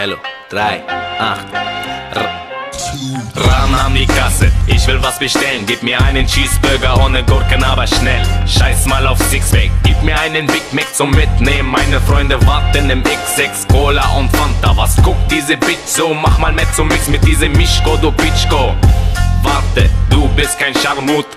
Cello, 3, 8. Ran an die Kasse, ich will was bestellen. Gib mir einen Cheeseburger ohne Gurken, aber schnell. Scheiß mal auf Sixpack, gib mir einen Big Mac zum Mitnehmen. Meine Freunde warten im X6, Cola und Fanta. Was guckt diese Bitch so? Mach mal mit zum Mix mit diesem Mischko, du Bitchko. Warte, du bist kein Scharmut,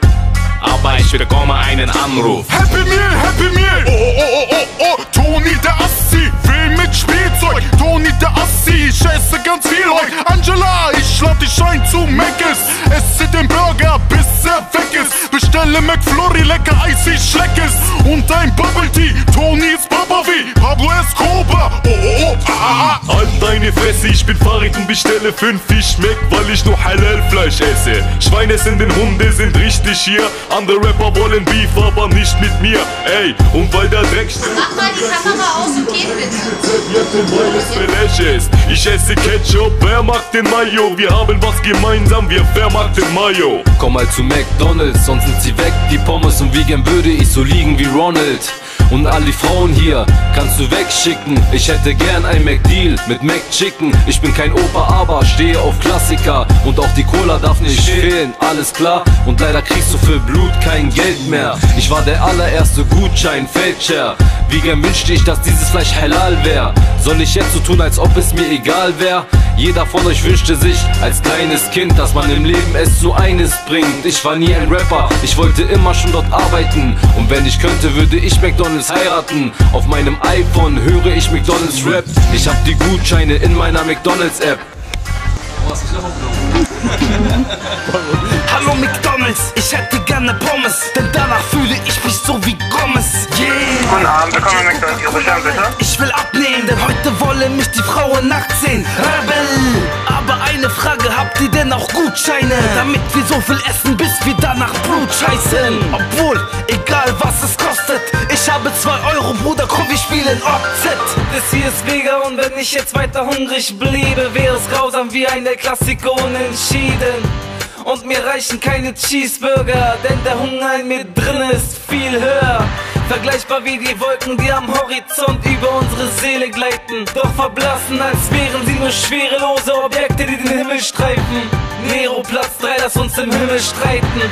aber ich bekomme einen Anruf. Happy Meal, oh, oh, oh, oh, oh, Toni der Assi, will mit Spielzeug, Toni der Assi, ich esse ganz viel heute. Angela, ich lade dich ein zu Mc's, esse den Burger, bis er weg ist. Bestelle McFlurry, lecker Eis, ich schleck es. Und ein Bubble Tea, Toni ist Baba wie Pablo Escobar, oh, oh, oh, ah, ah. Halt deine Fresse, ich bin Farid und bestelle 5 Fischmeck, weil ich nur Halal-Fleisch esse. Schweine sind den Hunde, sind richtig hier. Andere Rapper wollen Beef, aber nicht mit mir. Ey, und weil der Dreck mach mal die Kamera aus und geht bitte. Ich esse Ketchup, wer mag den Mayo? Wir haben was gemeinsam, wer mag den Mayo? Komm mal zu McDonalds, sonst sind sie weg, die Pommes. Und wie gern würde ich so liegen wie Ronald. Und all die Frauen hier kannst du wegschicken. Ich hätte gern ein McDeal mit McChicken. Ich bin kein Opa, aber stehe auf Klassiker. Und auch die Cola darf nicht fehlen, alles klar. Und leider kriegst du für Blut kein Geld mehr. Ich war der allererste Gutschein-Fälscher. Wie gern wünschte ich, dass dieses Fleisch halal wär. Soll ich jetzt so tun, als ob es mir egal wär? Jeder von euch wünschte sich als kleines Kind, dass man im Leben es zu eines bringt. Ich war nie ein Rapper, ich wollte immer schon dort arbeiten. Und wenn ich könnte, würde ich McDonalds heiraten. Auf meinem iPhone höre ich McDonalds Rap. Ich hab die Gutscheine in meiner McDonalds App. Hallo McDonalds, ich hätte gerne Pommes, denn danach fühle ich mich so wie Gomez. Yeah. Guten Abend, willkommen in McDonalds, Ihre Bestellung bitte. Ich will abnehmen, denn heute wollen mich die Frauen nackt sehen. Rebel! Aber eine Frage, habt ihr denn auch Gutscheine? Damit wir so viel essen, bis wir danach Blut scheißen. Obwohl, egal was es kostet, ich habe 2 Euro, Bruder, komm, wir spielen OZ. Das hier ist Vega und wenn ich jetzt weiter hungrig bliebe, wäre es grausam wie eine Klassiker unentschieden. Und mir reichen keine Cheeseburger, denn der Hunger in mir drin ist viel höher. Vergleichbar wie die Wolken, die am Horizont über unsere Seele gleiten. Doch verblassen, als wären sie nur schwerelose Objekte, die den Himmel streifen. Nero Platz 3, lass uns im Himmel streiten.